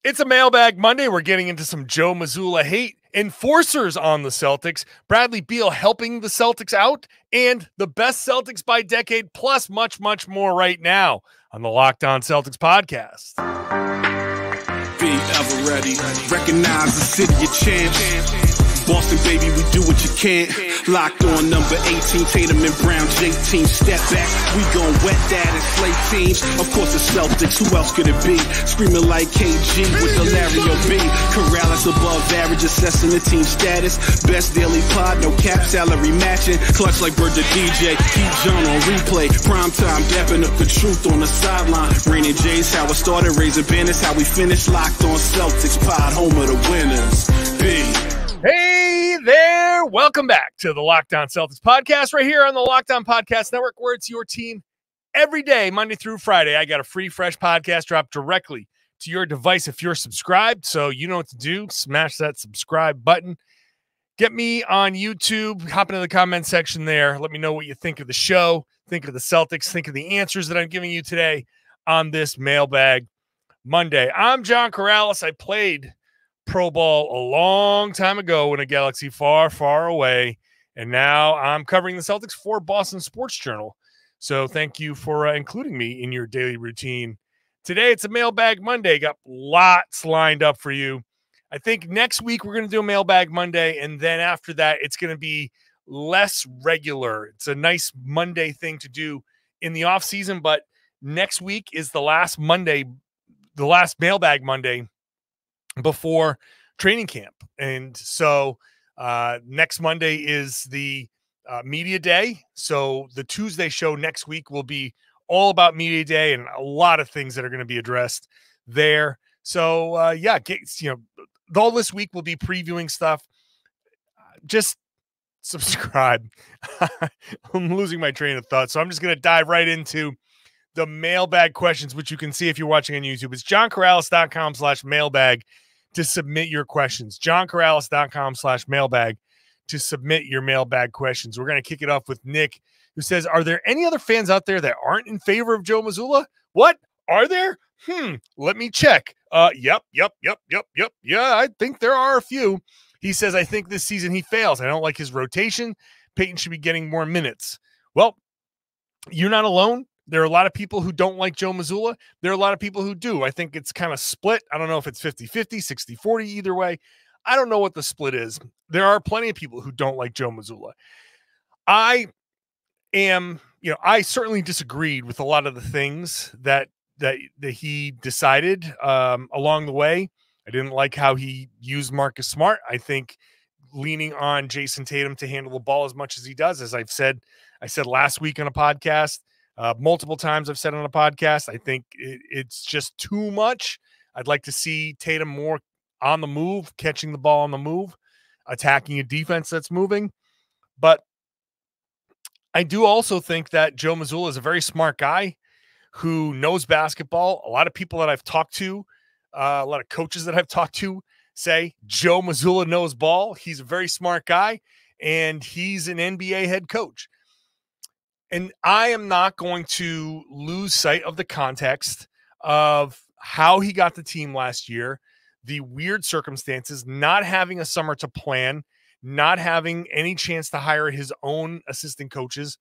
It's a Mailbag Monday. We're getting into some Joe Mazzulla hate, enforcers on the Celtics, Bradley Beal helping the Celtics out, and the best Celtics by decade, plus much, much more right now on the Locked On Celtics podcast. Be ever ready. Recognize the city of champs. Boston, baby, we do what you can't. Locked on number 18, Tatum and Brown, J-team, step back. We gon' wet that and slay teams. Of course, the Celtics, who else could it be? Screaming like KG with the Larry O.B. Karalis above average, assessing the team status. Best daily pod, no cap, salary matching. Clutch like Bird the DJ, keep John on replay. Prime time, dapping up the truth on the sideline. Raining Jase, how it started, raising banners, how we finished. Locked on Celtics pod, home of the winners. B. Hey there. Welcome back to the Locked On Celtics podcast right here on the Locked On Podcast Network, where it's your team every day, Monday through Friday. I got a free, fresh podcast dropped directly to your device if you're subscribed. So you know what to do. Smash that subscribe button. Get me on YouTube. Hop into the comment section there. Let me know what you think of the show, think of the Celtics, think of the answers that I'm giving you today on this Mailbag Monday. I'm John Karalis. I played pro ball a long time ago in a galaxy far, far away, and now I'm covering the Celtics for Boston Sports Journal. So thank you for including me in your daily routine. Today it's a Mailbag Monday. Got lots lined up for you. I think next week we're going to do a Mailbag Monday, and then after that it's going to be less regular. It's a nice Monday thing to do in the off season, but next week is the last Monday, the last Mailbag Monday before training camp. And so next Monday is the media day. So the Tuesday show next week will be all about media day and a lot of things that are going to be addressed there. So all this week we'll be previewing stuff. Just subscribe. I'm losing my train of thought. So I'm just going to dive right into the mailbag questions, which you can see if you're watching on YouTube. It's johnkaralis.com/mailbag to submit your questions. johnkaralis.com/mailbag to submit your mailbag questions. We're going to kick it off with Nick, who says, are there any other fans out there that aren't in favor of Joe Mazzulla? What? Are there? Let me check. Yep. Yeah, I think there are a few. He says, I think this season he fails. I don't like his rotation. Peyton should be getting more minutes. Well, you're not alone. There are a lot of people who don't like Joe Mazzulla. There are a lot of people who do. I think it's kind of split. I don't know if it's 50-50, 60-40, either way. I don't know what the split is. There are plenty of people who don't like Joe Mazzulla. I certainly disagreed with a lot of the things that he decided along the way. I didn't like how he used Marcus Smart. I think leaning on Jayson Tatum to handle the ball as much as he does, as I said last week on a podcast, multiple times I've said on a podcast, I think it's just too much. I'd like to see Tatum more on the move, catching the ball on the move, attacking a defense that's moving. But I do also think that Joe Mazzulla is a very smart guy who knows basketball. A lot of people that I've talked to, a lot of coaches that I've talked to say Joe Mazzulla knows ball. He's a very smart guy, and he's an NBA head coach. And I am not going to lose sight of the context of how he got the team last year, the weird circumstances, not having a summer to plan, not having any chance to hire his own assistant coaches.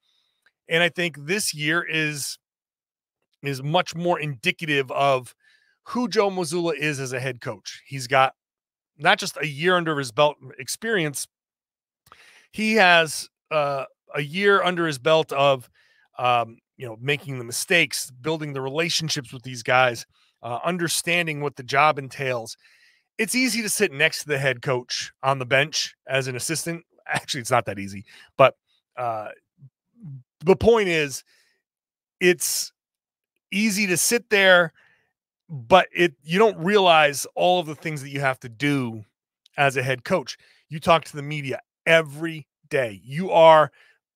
And I think this year is much more indicative of who Joe Mazzulla is as a head coach. He's got not just a year under his belt experience. He has a year under his belt of, making the mistakes, building the relationships with these guys, understanding what the job entails. It's easy to sit next to the head coach on the bench as an assistant. Actually, it's not that easy, but the point is it's easy to sit there, but you don't realize all of the things that you have to do as a head coach. You talk to the media every day. You are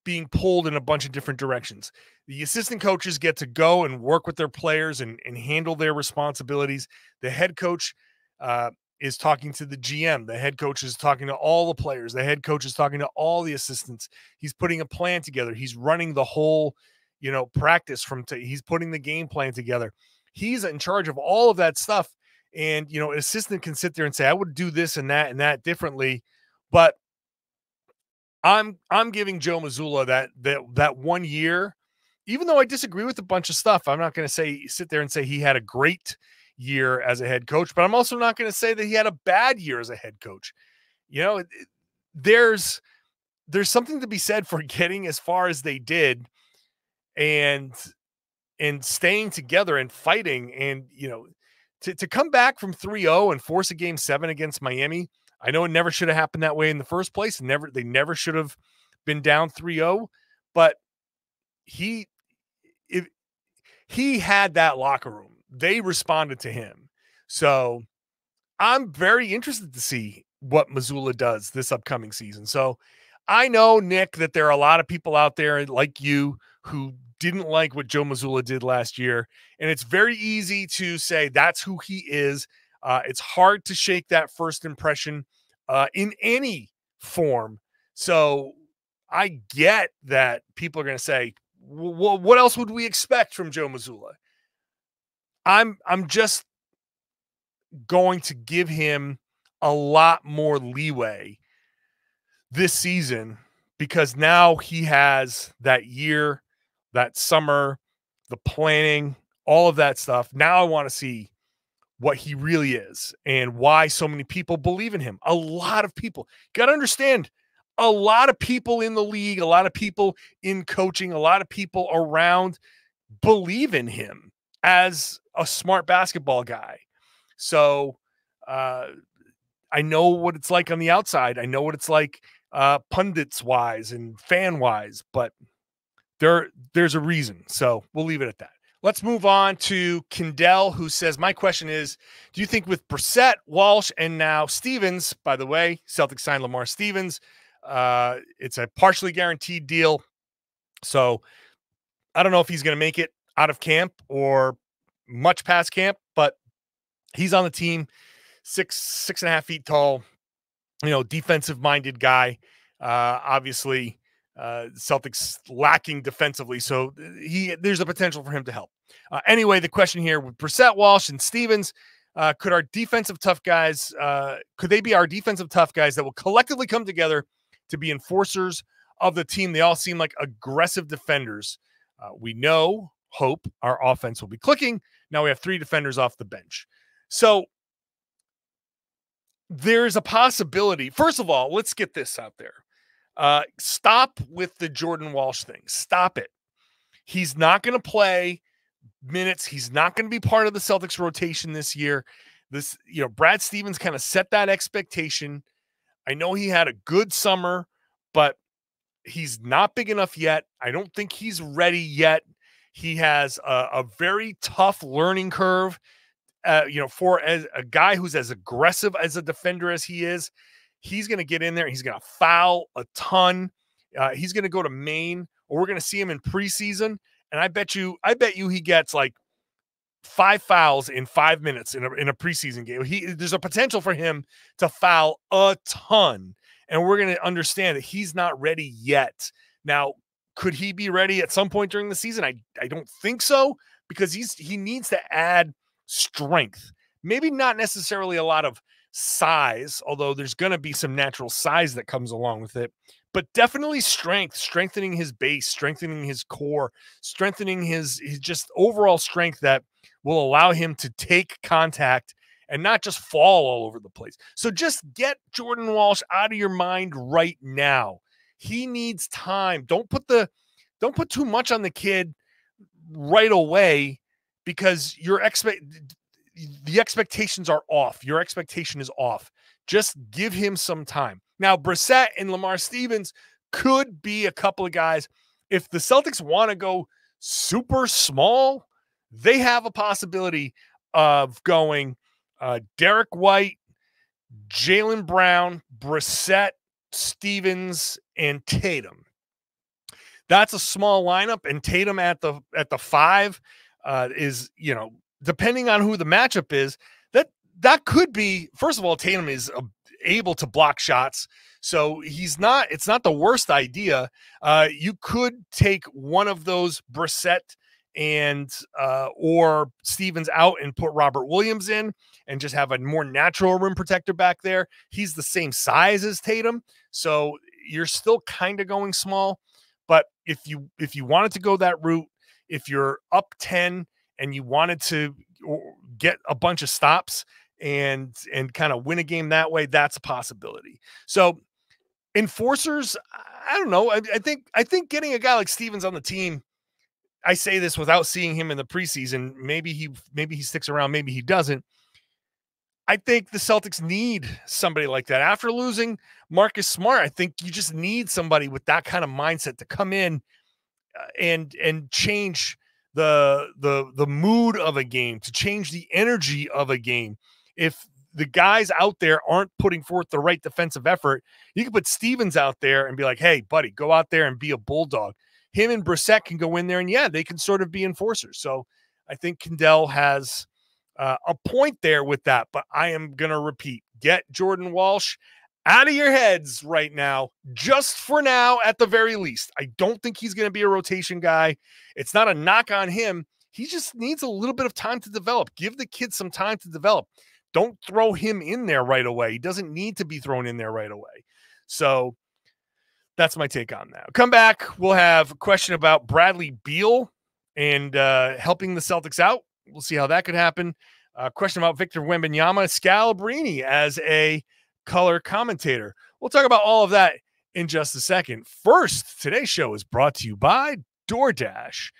being pulled in a bunch of different directions. The assistant coaches get to go and work with their players and handle their responsibilities. The head coach is talking to the GM. The head coach is talking to all the players. The head coach is talking to all the assistants. He's putting a plan together. He's running the whole, practice he's putting the game plan together. He's in charge of all of that stuff. And, an assistant can sit there and say, I would do this and that differently. But I'm giving Joe Mazzulla that 1 year, even though I disagree with a bunch of stuff. I'm not going to sit there and say he had a great year as a head coach, but I'm also not going to say that he had a bad year as a head coach. There's something to be said for getting as far as they did and staying together and fighting and, to come back from 3-0 and force a game 7 against Miami. I know it never should have happened that way in the first place. They never should have been down 3-0, but he had that locker room. They responded to him. So I'm very interested to see what Mazzulla does this upcoming season. So I know, Nick, that there are a lot of people out there like you who didn't like what Joe Mazzulla did last year. And it's very easy to say that's who he is. It's hard to shake that first impression in any form. So I get that people are going to say, well, what else would we expect from Joe Mazzulla? I'm just going to give him a lot more leeway this season because now he has that year, that summer, the planning, all of that stuff. Now I want to see what he really is and why so many people believe in him. A lot of people. Got to understand, a lot of people in the league, a lot of people in coaching, a lot of people around believe in him as a smart basketball guy. So I know what it's like on the outside. I know what it's like pundits wise and fan wise, but there's a reason. So we'll leave it at that. Let's move on to Kendall, who says, my question is, do you think with Brissett, Walsh, and now Stevens, by the way, Celtics signed Lamar Stevens, it's a partially guaranteed deal. So I don't know if he's going to make it out of camp or much past camp, but he's on the team, 6.5 feet tall, defensive minded guy. Obviously, Celtics lacking defensively, so there's a potential for him to help. Anyway, the question here with Brissett, Walsh, and Stevens, could our defensive tough guys, could they be our defensive tough guys that will collectively come together to be enforcers of the team? They all seem like aggressive defenders. We hope our offense will be clicking. Now we have 3 defenders off the bench. So there's a possibility. First of all, let's get this out there. Stop with the Jordan Walsh thing. Stop it. He's not going to play minutes. He's not going to be part of the Celtics rotation this year. Brad Stevens kind of set that expectation. I know he had a good summer, but he's not big enough yet. I don't think he's ready yet. He has a very tough learning curve. For a guy who's as aggressive as a defender as he is, he's going to get in there. He's going to foul a ton. He's going to go to Maine, or we're going to see him in preseason. And I bet you he gets like 5 fouls in 5 minutes in a preseason game. There's a potential for him to foul a ton. And we're going to understand that he's not ready yet. Now, could he be ready at some point during the season? I don't think so, because he needs to add strength. Maybe not necessarily a lot of size, although there's going to be some natural size that comes along with it, but definitely strengthening his base, strengthening his core, strengthening his just overall strength that will allow him to take contact and not just fall all over the place. So just get Jordan Walsh out of your mind right now. He needs time. Don't put too much on the kid right away, because the expectations are off. Your expectation is off. Just give him some time. Now, Brissett and Lamar Stevens could be a couple of guys. If the Celtics want to go super small, they have a possibility of going Derek White, Jaylen Brown, Brissett, Stevens, and Tatum. That's a small lineup, and Tatum at the 5 is, depending on who the matchup is, that could be. First of all, Tatum is able to block shots, so it's not the worst idea. You could take one of those Brissett and or Stevens out and put Robert Williams in and just have a more natural rim protector back there. He's the same size as Tatum, so you're still kind of going small. But if you wanted to go that route, if you're up 10 and you wanted to get a bunch of stops and kind of win a game that way, that's a possibility. So enforcers, I don't know. I think getting a guy like Stevens on the team, I say this without seeing him in the preseason. Maybe he sticks around, maybe he doesn't. I think the Celtics need somebody like that. After losing Marcus Smart, I think you just need somebody with that kind of mindset to come in and change the mood of a game, to change the energy of a game. If the guys out there aren't putting forth the right defensive effort, you can put Stevens out there and be like, hey, buddy, go out there and be a bulldog. Him and Brissett can go in there and, yeah, they can sort of be enforcers. So I think Kendall has a point there with that. But I am going to repeat, get Jordan Walsh out of your heads right now, just for now at the very least. I don't think he's going to be a rotation guy. It's not a knock on him. He just needs a little bit of time to develop. Give the kid some time to develop. Don't throw him in there right away. He doesn't need to be thrown in there right away. So that's my take on that. Come back. We'll have a question about Bradley Beal and helping the Celtics out. We'll see how that could happen. Question about Victor Wembanyama, Scalabrine as a color commentator. We'll talk about all of that in just a second. First, today's show is brought to you by DoorDash.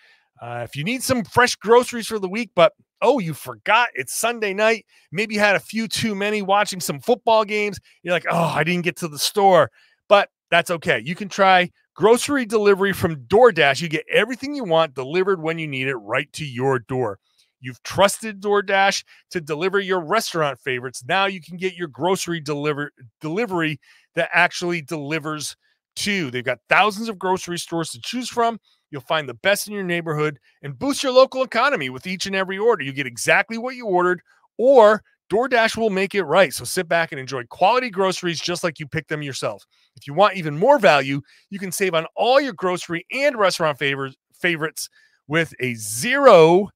If you need some fresh groceries for the week, but you forgot it's Sunday night, maybe you had a few too many watching some football games, you're like, I didn't get to the store. But that's okay. You can try grocery delivery from DoorDash. You get everything you want delivered when you need it right to your door. You've trusted DoorDash to deliver your restaurant favorites. Now you can get your grocery delivery that actually delivers too. They've got thousands of grocery stores to choose from. You'll find the best in your neighborhood and boost your local economy with each and every order. You get exactly what you ordered, or DoorDash will make it right. So sit back and enjoy quality groceries just like you picked them yourself. If you want even more value, you can save on all your grocery and restaurant favorites with a $0,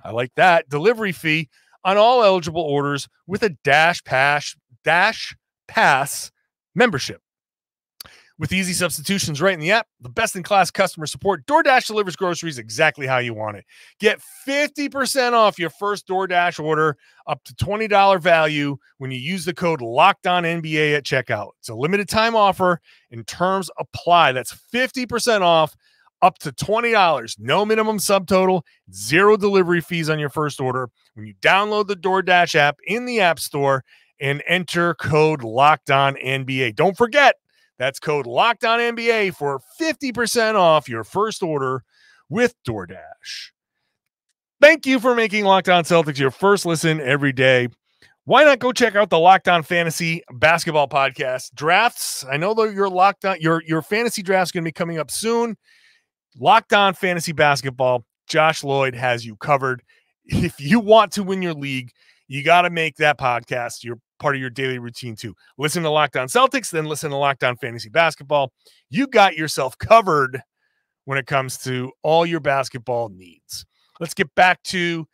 I like that, delivery fee on all eligible orders with a Dash Pass membership. With easy substitutions right in the app, the best-in-class customer support, DoorDash delivers groceries exactly how you want it. Get 50% off your first DoorDash order, up to $20 value when you use the code LOCKEDONNBA at checkout. It's a limited-time offer, and terms apply. That's 50% off, up to $20. No minimum subtotal, 0 delivery fees on your first order when you download the DoorDash app in the App Store and enter code LOCKEDONNBA. Don't forget, that's code LOCKEDONNBA for 50% off your first order with DoorDash. Thank you for making Locked On Celtics your first listen every day. Why not go check out the Locked On Fantasy Basketball Podcast? Drafts, I know that you're locked on. Your fantasy draft's going to be coming up soon. Locked On Fantasy Basketball, Josh Lloyd has you covered. If you want to win your league, you got to make that podcast your part of your daily routine too. Listen to Locked On Celtics, then listen to Locked On Fantasy Basketball. You got yourself covered when it comes to all your basketball needs. Let's get back to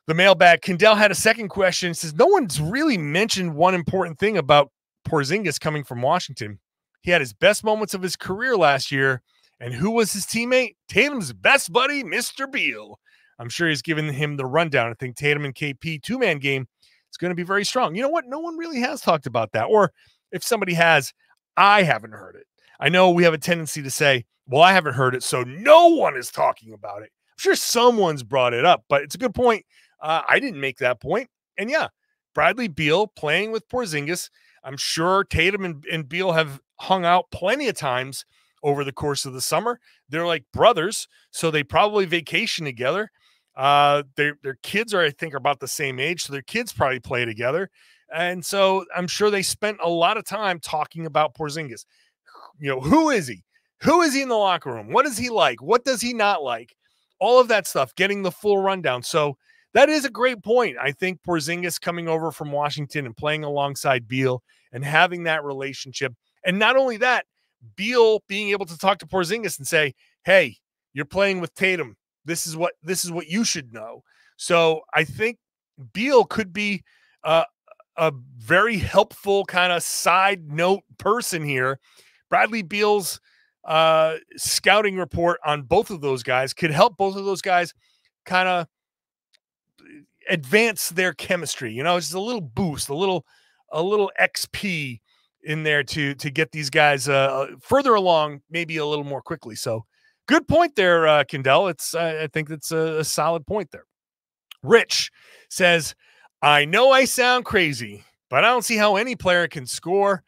the mailbag. Kendall had a second question. It says, no one's really mentioned one important thing about Porzingis coming from Washington. He had his best moments of his career last year. And who was his teammate? Tatum's best buddy, Mr. Beal. I'm sure he's given him the rundown. I think Tatum and KP two-man game is going to be very strong. You know what? No one really has talked about that. Or if somebody has, I haven't heard it. I know we have a tendency to say, well, I haven't heard it, so no one is talking about it. I'm sure someone's brought it up, but it's a good point. I didn't make that point. And yeah, Bradley Beal playing with Porzingis. I'm sure Tatum and Beal have hung out plenty of times over the course of the summer. They're like brothers, so they probably vacation together. Their kids are about the same age, so their kids probably play together. And so I'm sure they spent a lot of time talking about Porzingis. Who is he? Who is he in the locker room? What is he like? What does he not like? All of that stuff, getting the full rundown. So that is a great point. I think Porzingis coming over from Washington and playing alongside Beal and having that relationship. And not only that, Beal being able to talk to Porzingis and say, hey, you're playing with Tatum. This is what you should know. So I think Beal could be a very helpful kind of side note person here. Bradley Beal's scouting report on both of those guys could help both of those guys kind of advance their chemistry. Just a little boost, a little XP in there to get these guys further along, maybe a little more quickly. So good point there, Kendall. I think that's a solid point there. Rich says, I know I sound crazy, but I don't see how any player can score.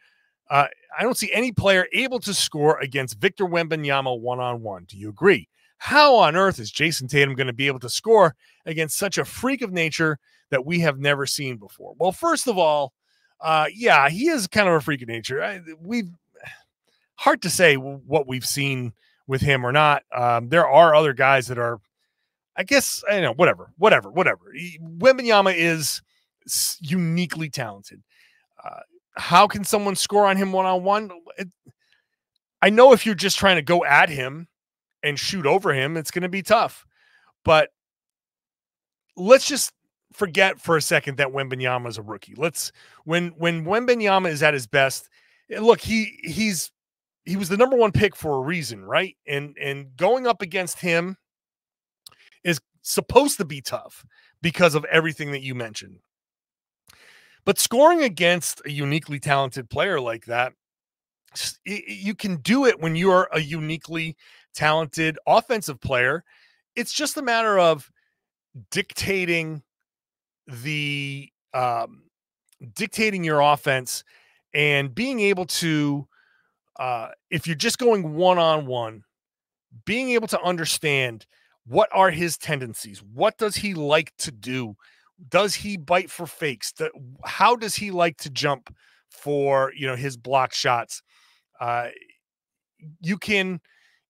I don't see any player able to score against Victor Wembanyama one-on-one. Do you agree? How on earth is Jayson Tatum going to be able to score against such a freak of nature that we have never seen before? Well, first of all, yeah, he is kind of a freak of nature. Hard to say what we've seen with him or not. There are other guys that are, I guess, whatever. Wembanyama is uniquely talented. How can someone score on him one-on-one? I know if you're just trying to go at him and shoot over him, it's going to be tough. But let's just forget for a second that Wembanyama is a rookie. When Wembanyama is at his best, look, he was the number one pick for a reason, right? And going up against him is supposed to be tough because of everything that you mentioned. But scoring against a uniquely talented player like that, you can do it when you're a uniquely talented offensive player. It's just a matter of dictating your offense and being able to, if you're just going one-on-one, being able to understand what are his tendencies, what does he like to do, does he bite for fakes, how does he like to jump for his block shots. You can,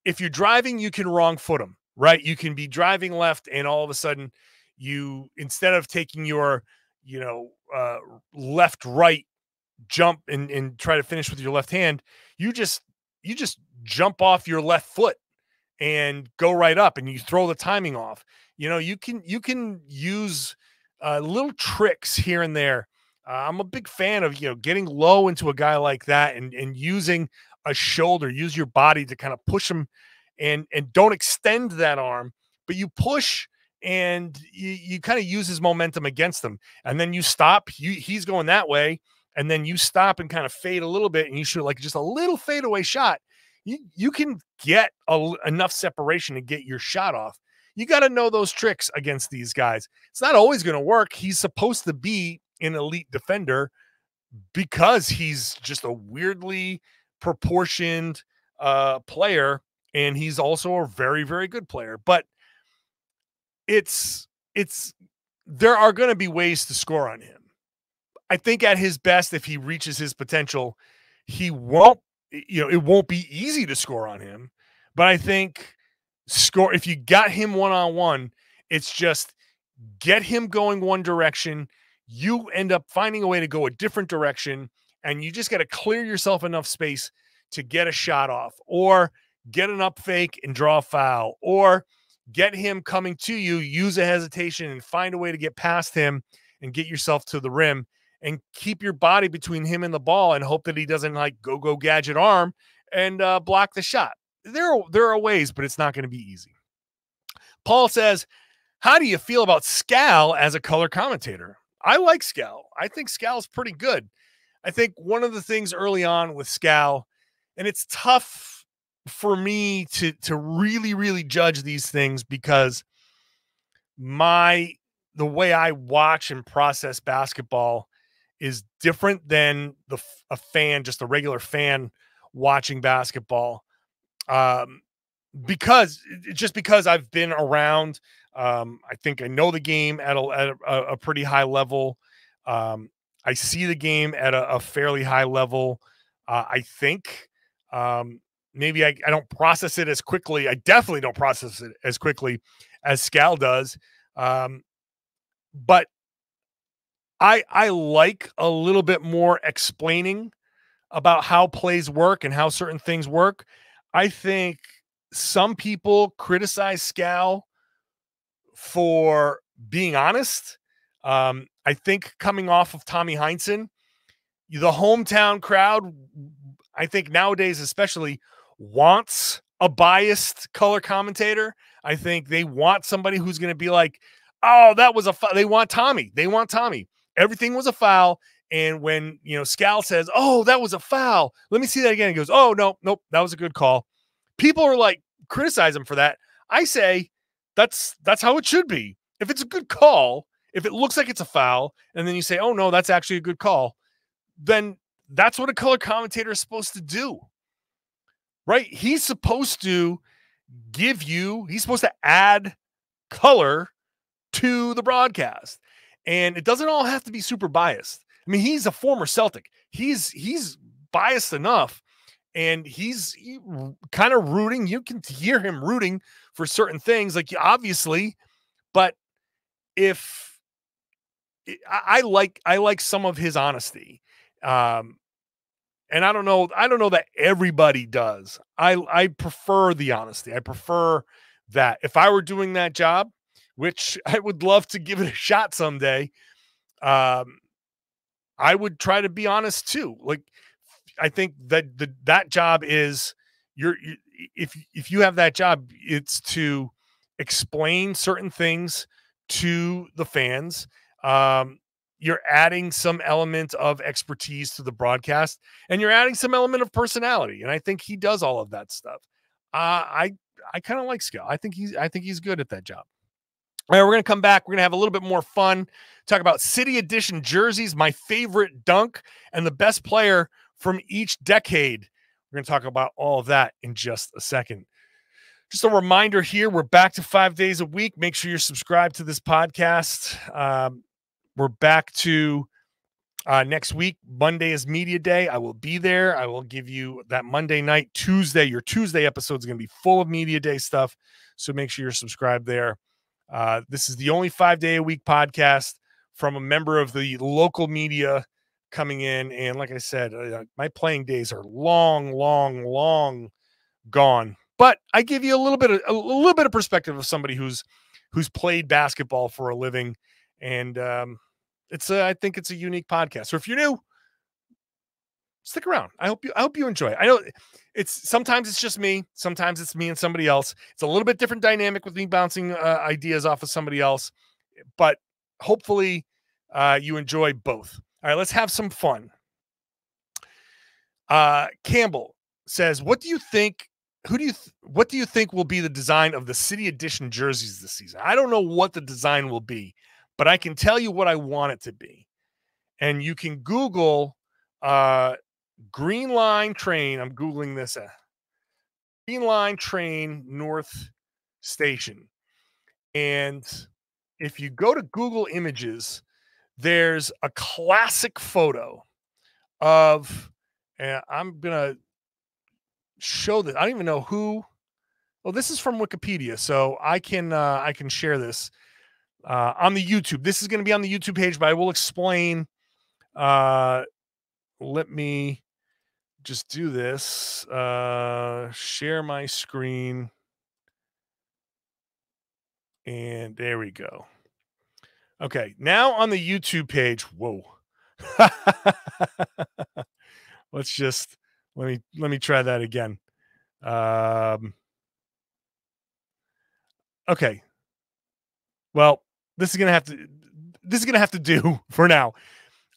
if you're driving, you can wrong foot him, right? You can be driving left and all of a sudden instead of taking your left right jump and try to finish with your left hand, you just jump off your left foot and go right up and you throw the timing off. You can use little tricks here and there. I'm a big fan of, getting low into a guy like that and using a shoulder, use your body to kind of push him and don't extend that arm, but you push and you kind of use his momentum against him. And then you stop, he's going that way. And then you stop and kind of fade a little bit and you shoot like just a little fadeaway shot. You can get enough separation to get your shot off. You got to know those tricks against these guys. It's not always going to work. He's supposed to be an elite defender because he's just a weirdly proportioned player, and he's also a very, very good player. But there are going to be ways to score on him. I think at his best, if he reaches his potential, it won't be easy to score on him. But I think if you got him one-on-one, it's just get him going one direction. You end up finding a way to go a different direction, and you just got to clear yourself enough space to get a shot off, or get an up fake and draw a foul, or get him coming to you, use a hesitation and find a way to get past him and get yourself to the rim and keep your body between him and the ball and hope that he doesn't go gadget arm and block the shot. There are ways, but it's not going to be easy. Paul says, how do you feel about Scal as a color commentator? I like Scal. I think Scal's pretty good. I think one of the things early on with Scal, and it's tough for me to really, really judge these things because the way I watch and process basketball is different than a fan, just a regular fan watching basketball. Because I've been around, I think I know the game at a pretty high level. I see the game at a fairly high level. I think maybe I don't process it as quickly. I definitely don't process it as quickly as Scal does. But I like a little bit more explaining about how plays work and how certain things work. I think some people criticize Scal for being honest. I think coming off of Tommy Heinsohn, the hometown crowd, I think nowadays especially, wants a biased color commentator. I think they want somebody who's going to be like, oh, that was a foul. They want Tommy. Everything was a foul. And when, Scal says, oh, that was a foul, let me see that again. He goes, oh, nope, that was a good call. People are like, criticize him for that. I say that's how it should be. If it's a good call, if it looks like it's a foul, and then you say, oh, no, that's actually a good call, then that's what a color commentator is supposed to do, right? He's supposed to he's supposed to add color to the broadcast. And it doesn't all have to be super biased. I mean, he's a former Celtic. He's biased enough, and he's kind of rooting. You can hear him rooting for certain things, like obviously. But if I like some of his honesty, and I don't know that everybody does. I prefer the honesty. I prefer that. If I were doing that job, which I would love to give it a shot someday, I would try to be honest too. Like, I think that that job is if you have that job, it's to explain certain things to the fans. You're adding some element of expertise to the broadcast, and you're adding some element of personality. And I think he does all of that stuff. I kind of like Scal. I think he's good at that job. All right, we're going to come back. We're going to have a little bit more fun, talk about City Edition jerseys, my favorite dunk, and the best player from each decade. We're going to talk about all of that in just a second. Just a reminder here, we're back to 5 days a week. Make sure you're subscribed to this podcast. We're back to next week. Monday is media day. I will be there. I will give you that Monday night. Your Tuesday episode is going to be full of media day stuff. So make sure you're subscribed there. This is the only 5 day a week podcast from a member of the local media coming in. And like I said, my playing days are long gone, but I give you a little bit of perspective of somebody who's played basketball for a living. And, I think it's a unique podcast. So if you're new, stick around. I hope you enjoy it. I know sometimes it's just me. Sometimes it's me and somebody else. It's a little bit different dynamic with me bouncing ideas off of somebody else, but hopefully you enjoy both. All right, let's have some fun. Campbell says, what do you think will be the design of the City Edition jerseys this season? I don't know what the design will be, but I can tell you what I want it to be. And you can Google Green Line Train. I'm Googling this. Green Line Train North Station. And if you go to Google Images, there's a classic photo of, and I'm going to show this. I don't even know who. Oh, this is from Wikipedia. So I can share this on the YouTube. This is going to be on the YouTube page, but I will explain. Let me just do this. Share my screen. And there we go. Okay. Now on the YouTube page. Whoa. Let me try that again. Okay. Well, this is going to have to do for now.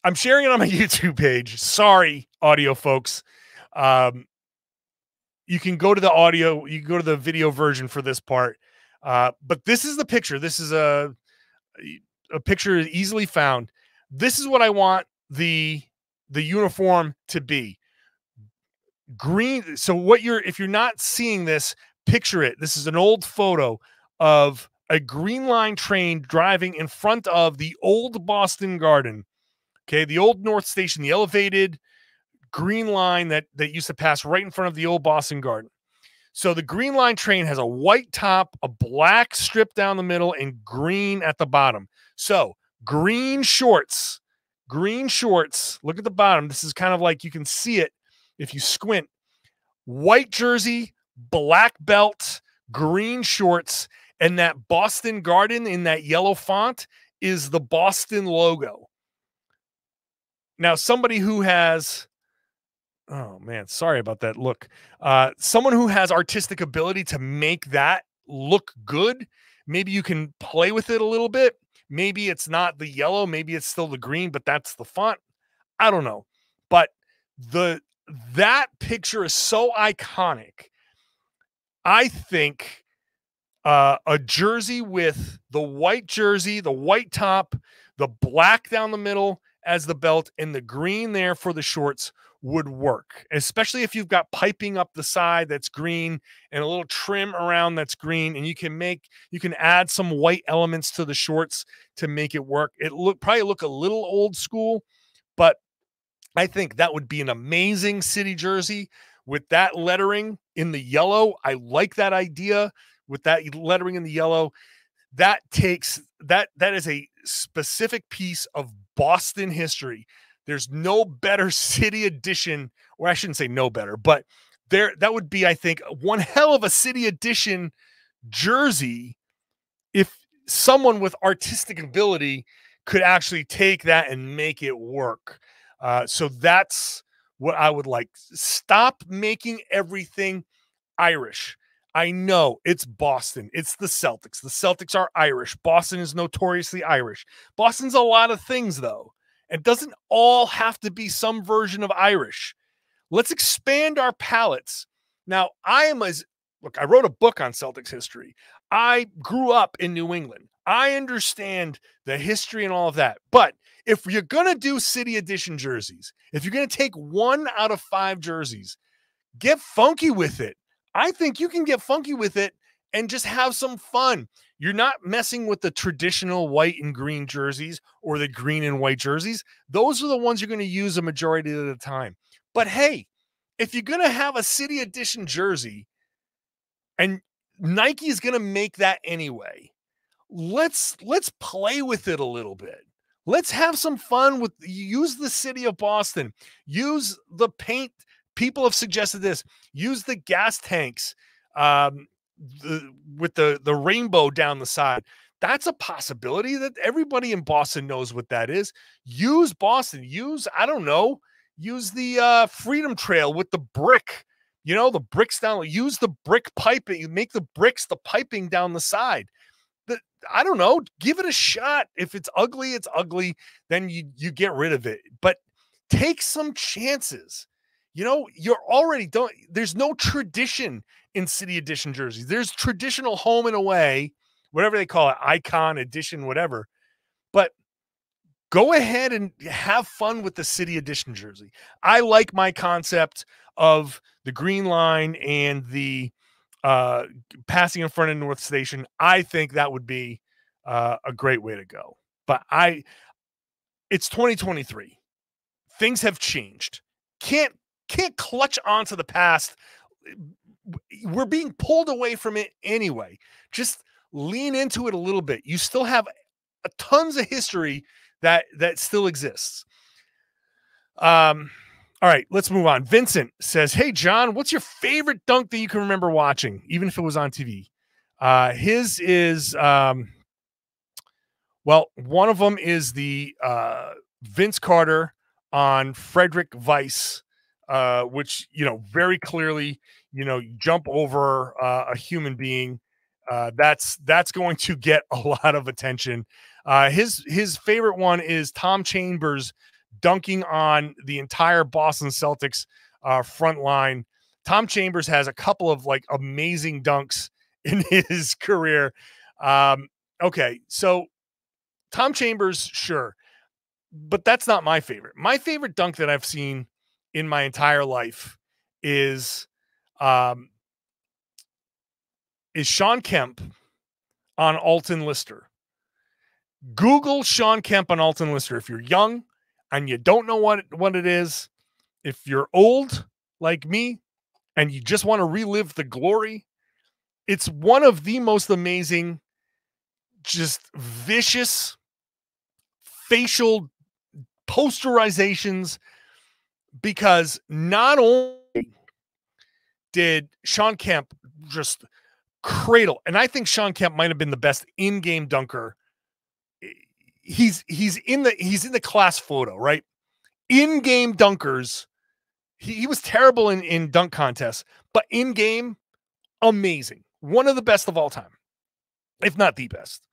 I'm sharing it on my YouTube page. Sorry, audio folks. You can go to the audio. You can go to the video version for this part. But this is the picture. This is a picture easily found. This is what I want the uniform to be. Green. So if you're not seeing this, picture it. This is an old photo of a Green Line train driving in front of the old Boston Garden. Okay, the old North Station, the elevated Green Line that used to pass right in front of the old Boston Garden. So the Green Line train has a white top, a black strip down the middle, and green at the bottom. So green shorts. Look at the bottom. This is kind of like you can see it if you squint. White jersey, black belt, green shorts, And that Boston Garden in that yellow font is the Boston logo. Now, somebody who has, oh man, sorry about that look. Someone who has artistic ability to make that look good, maybe you can play with it a little bit. Maybe it's not the yellow, maybe it's still the green, but that's the font. I don't know. But that picture is so iconic. I think a jersey with the white jersey, the white top, the black down the middle as the belt, and the green there for the shorts would work, especially if you've got piping up the side that's green and a little trim around that's green, and you can add some white elements to the shorts to make it work. It probably look a little old school, but I think that would be an amazing city jersey with that lettering in the yellow. I like that idea with that lettering in the yellow. That is a specific piece of Boston history. There's no better city edition, or I shouldn't say no better, but that would be, I think, one hell of a city edition jersey if someone with artistic ability could actually take that and make it work. So that's what I would like. Stop making everything Irish. I know it's Boston. It's the Celtics. The Celtics are Irish. Boston is notoriously Irish. Boston's a lot of things, though. It doesn't all have to be some version of Irish. Let's expand our palettes. Now, I wrote a book on Celtics history. I grew up in New England. I understand the history and all of that. But if you're going to do city edition jerseys, if you're going to take 1 out of 5 jerseys, get funky with it. I think you can get funky with it and just have some fun. You're not messing with the traditional white and green jerseys or the green and white jerseys. Those are the ones you're going to use a majority of the time. But hey, if you're going to have a city edition jersey and Nike is going to make that anyway, let's play with it a little bit. Let's have some fun use the city of Boston, use the paint. People have suggested this. Use the gas tanks with the rainbow down the side. That's a possibility that everybody in Boston knows what that is. Use Boston. Use the Freedom Trail with the brick. The bricks down. Use the brick piping. You make the bricks the piping down the side. I don't know. Give it a shot. If it's ugly, it's ugly. Then you get rid of it. But take some chances. You're already done. There's no tradition in city edition jerseys. There's traditional home and away, whatever they call it, icon edition, whatever. But go ahead and have fun with the city edition jersey. I like my concept of the green line and the passing in front of North Station. I think that would be a great way to go. But it's 2023. Things have changed. Can't clutch onto the past. We're being pulled away from it anyway. Just lean into it a little bit. You still have tons of history that still exists. All right, let's move on. Vincent says, "Hey John, what's your favorite dunk that you can remember watching, even if it was on TV?" His is one of them is the Vince Carter on Frederick Weiss. Which, very clearly, jump over a human being. That's going to get a lot of attention. His favorite one is Tom Chambers dunking on the entire Boston Celtics front line. Tom Chambers has a couple of amazing dunks in his career. Okay, so Tom Chambers, sure, but that's not my favorite. My favorite dunk that I've seen in my entire life is Sean Kemp on Alton Lister. Google Sean Kemp on Alton Lister. If you're young and you don't know what it is, if you're old like me and you just want to relive the glory, it's one of the most amazing, just vicious facial posterizations. Because not only did Sean Kemp just cradle. And I think Sean Kemp might have been the best in-game dunker. He's in the class photo, right? In-game dunkers. He was terrible in dunk contests, but in-game, amazing. One of the best of all time, if not the best.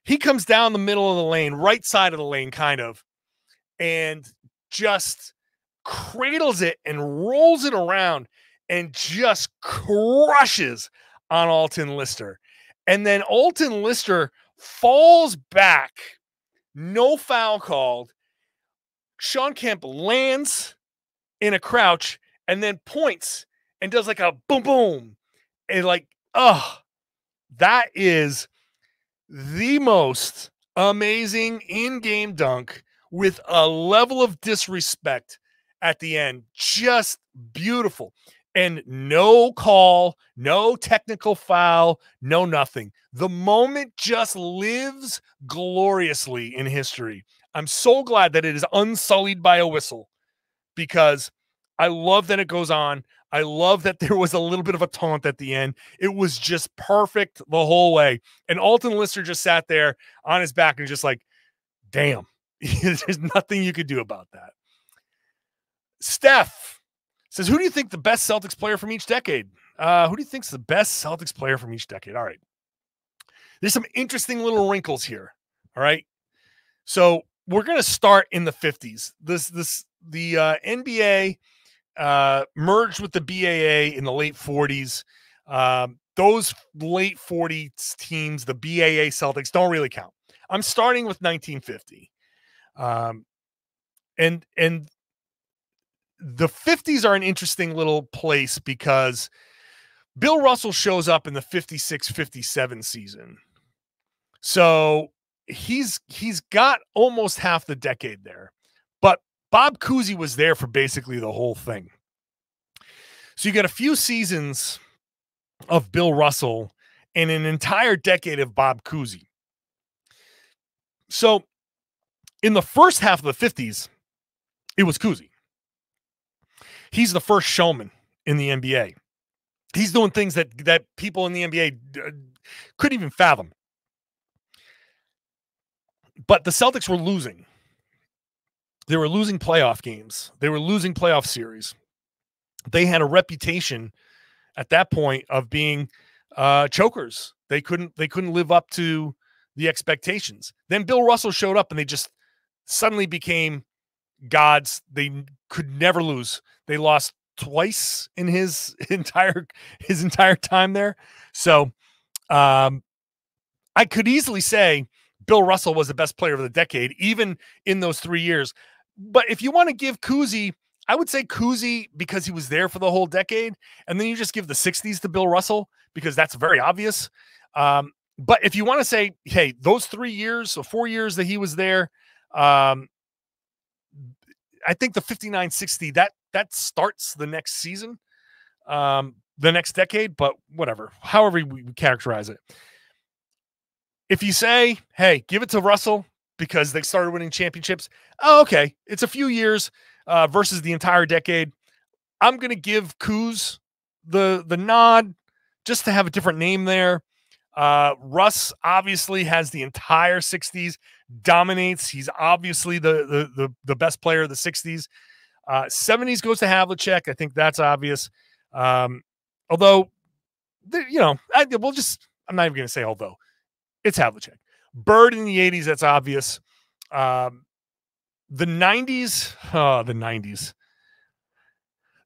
He comes down the middle of the lane, right side of the lane, kind of, and just cradles it and rolls it around and just crushes on Alton Lister. And then Alton Lister falls back, no foul called. Sean Kemp lands in a crouch and then points and does like a boom, boom. And like, that is the most amazing in-game dunk with a level of disrespect at the end. Just beautiful. And no call, no technical foul, no nothing. The moment just lives gloriously in history. I'm so glad that it is unsullied by a whistle, because I love that it goes on. I love that there was a little bit of a taunt at the end. It was just perfect the whole way. And Alton Lister just sat there on his back and just like, damn, there's nothing you could do about that. Steph says, who do you think the best Celtics player from each decade? Who do you think's the best Celtics player from each decade? All right. There's some interesting little wrinkles here. All right. So we're going to start in the 50s. The NBA merged with the BAA in the late 40s. Those late 40s teams, the BAA Celtics, don't really count. I'm starting with 1950. And the 50s are an interesting little place because Bill Russell shows up in the 56-57 season. So he's got almost half the decade there. But Bob Cousy was there for basically the whole thing. So you got a few seasons of Bill Russell and an entire decade of Bob Cousy. So in the first half of the 50s, it was Cousy. He's the first showman in the NBA. He's doing things that people in the NBA couldn't even fathom. But the Celtics were losing. They were losing playoff games. They were losing playoff series. They had a reputation at that point of being chokers. They couldn't live up to the expectations. Then Bill Russell showed up and they just suddenly became gods. They could never lose. They lost twice in his entire time there. So I could easily say Bill Russell was the best player of the decade, even in those 3 years. But if you want to give Cousy, I would say Cousy because he was there for the whole decade. And then you just give the 60s to Bill Russell because that's very obvious. But if you want to say, hey, those 3 years or 4 years that he was there, I think the 59-60, that starts the next season, the next decade, but whatever, however we characterize it. If you say, hey, give it to Russell because they started winning championships, okay, it's a few years versus the entire decade. I'm going to give Kuz the nod just to have a different name there. Russ obviously has the entire 60s, dominates. He's obviously the best player of the 60s. 70s goes to Havlicek. I think that's obvious. Although, I'm not even going to say although. It's Havlicek. Bird in the 80s, that's obvious. The 90s,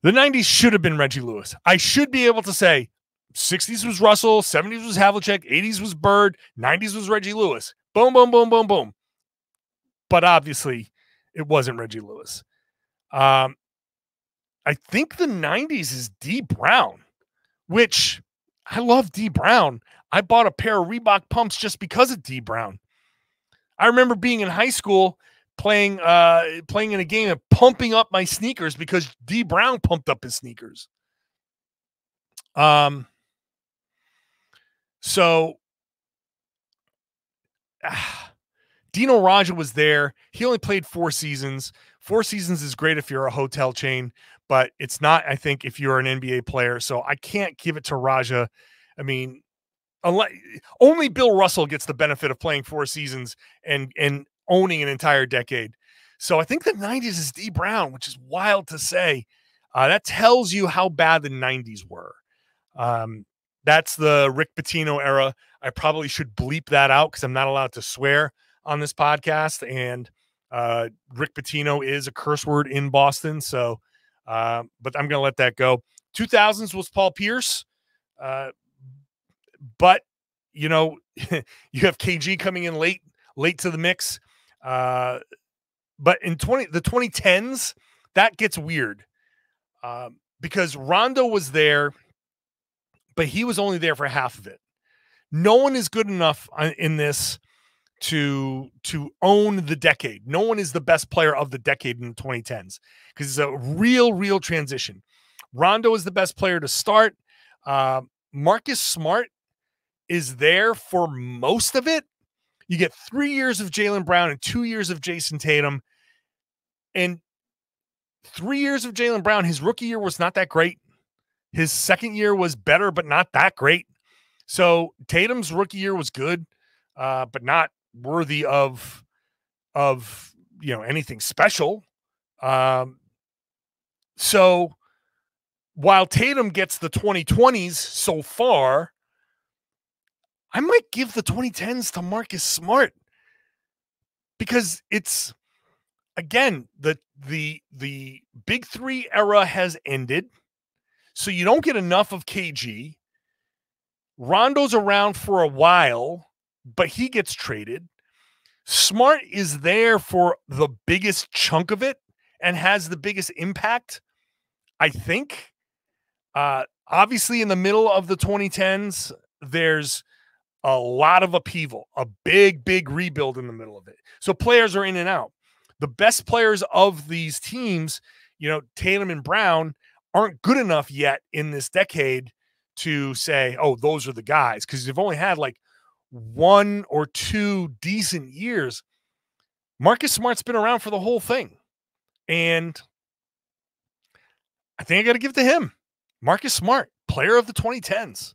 the 90s should have been Reggie Lewis. I should be able to say 60s was Russell, 70s was Havlicek, 80s was Bird, 90s was Reggie Lewis. Boom, boom, boom, boom, boom. But obviously, it wasn't Reggie Lewis. I think the 90s is D. Brown, which I love D. Brown. I bought a pair of Reebok pumps just because of D. Brown. I remember being in high school playing in a game and pumping up my sneakers because D. Brown pumped up his sneakers. So Dino Raja was there. He only played 4 seasons. 4 seasons is great if you're a hotel chain, but it's not, I think, if you're an NBA player. So I can't give it to Raja. I mean, only Bill Russell gets the benefit of playing 4 seasons and owning an entire decade. So I think the 90s is D Brown, which is wild to say. That tells you how bad the 90s were. That's the Rick Pitino era. I probably should bleep that out because I'm not allowed to swear on this podcast. And Rick Pitino is a curse word in Boston. So, but I'm going to let that go. 2000s was Paul Pierce. But, you know, you have KG coming in late to the mix. But in the 2010s, that gets weird because Rondo was there, but he was only there for half of it. No one is good enough in this to own the decade. No one is the best player of the decade in the 2010s because it's a real transition. Rondo is the best player to start. Marcus Smart is there for most of it. You get 3 years of Jaylen Brown and 2 years of Jayson Tatum. And 3 years of Jaylen Brown, his rookie year was not that great. His second year was better, but not that great. So Tatum's rookie year was good, but not worthy of anything special. So while Tatum gets the 2020s so far, I might give the 2010s to Marcus Smart because it's, again, the big three era has ended. So you don't get enough of KG. Rondo's around for a while, but he gets traded. Smart is there for the biggest chunk of it and has the biggest impact, I think. Obviously, in the middle of the 2010s, there's a lot of upheaval, a big rebuild in the middle of it. So players are in and out. The best players of these teams, Tatum and Brown, aren't good enough yet in this decade to say, oh, those are the guys, because they've only had like 1 or 2 decent years. Marcus Smart's been around for the whole thing. And I think I got to give it to him. Marcus Smart, player of the 2010s.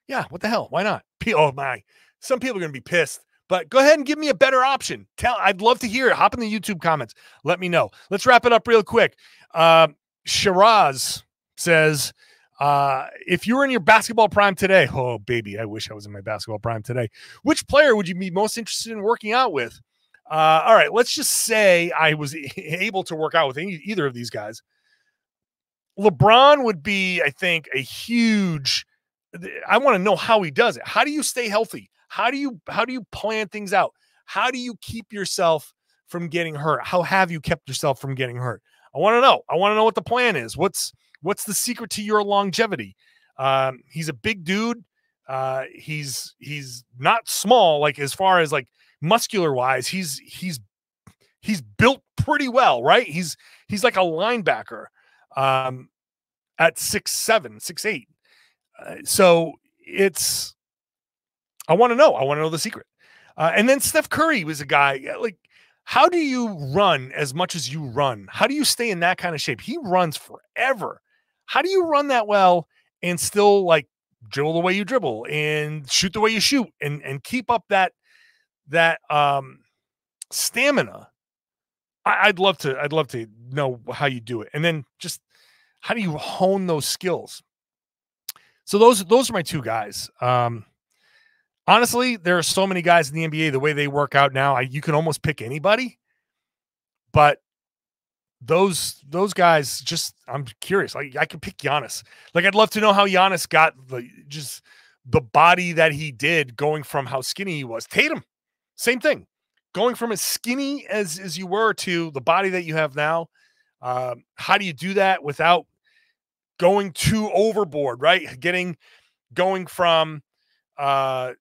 Yeah, what the hell? Why not? Oh, my. Some people are going to be pissed. But go ahead and give me a better option. I'd love to hear it. Hop in the YouTube comments. Let me know. Let's wrap it up real quick. Shiraz says, if you were in your basketball prime today, oh, baby, I wish I was in my basketball prime today. Which player would you be most interested in working out with? All right, let's just say I was able to work out with either of these guys. LeBron would be, I think, a huge – I want to know how he does it. How do you stay healthy? How do you plan things out? How do you keep yourself from getting hurt? How have you kept yourself from getting hurt? I want to know. I want to know what the plan is. What's the secret to your longevity? He's a big dude. He's not small, like as far as like muscular wise. He's built pretty well, right? He's like a linebacker at 6'7", 6'8". So it's, I want to know the secret. And then Steph Curry was a guy, like, how do you run as much as you run? How do you stay in that kind of shape? He runs forever. How do you run that well and still like dribble the way you dribble and shoot the way you shoot and keep up that stamina? I'd love to know how you do it. And then just how do you hone those skills? So those are my two guys. Honestly, there are so many guys in the NBA, the way they work out now, you can almost pick anybody. But those guys, just, I'm curious. Like, I could pick Giannis. Like, I'd love to know how Giannis got the body that he did, going from how skinny he was. Tatum, same thing. Going from as skinny as you were to the body that you have now. How do you do that without going too overboard, right? Going from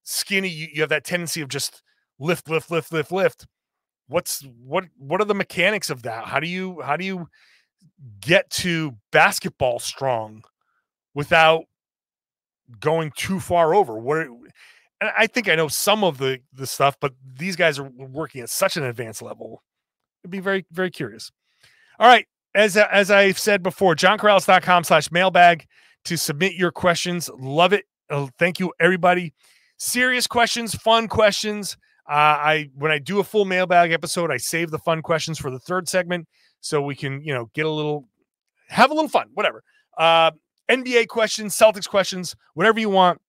skinny, you have that tendency of just lift. What are the mechanics of that? How do you get to basketball strong without going too far over? And I think I know some of the stuff, but these guys are working at such an advanced level. I'd be very, very curious. All right. As I've said before, johnkaralis.com/mailbag to submit your questions. Love it Thank you, everybody. Serious questions, fun questions. When I do a full mailbag episode, I save the fun questions for the third segment so we can, have a little fun, whatever. NBA questions, Celtics questions, whatever you want.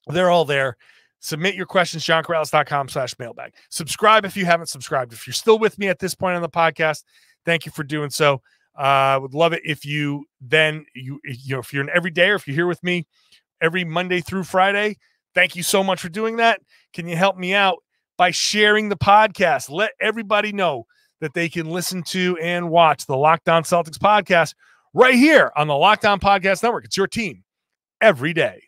They're all there. Submit your questions, johnkaralis.com/mailbag. Subscribe if you haven't subscribed. If you're still with me at this point on the podcast, thank you for doing so. Would love it if you then, if you're an everyday or if you're here with me every Monday through Friday, thank you so much for doing that. Can you help me out by sharing the podcast? Let everybody know that they can listen to and watch the Locked On Celtics podcast right here on the Locked On Podcast Network. It's your team every day.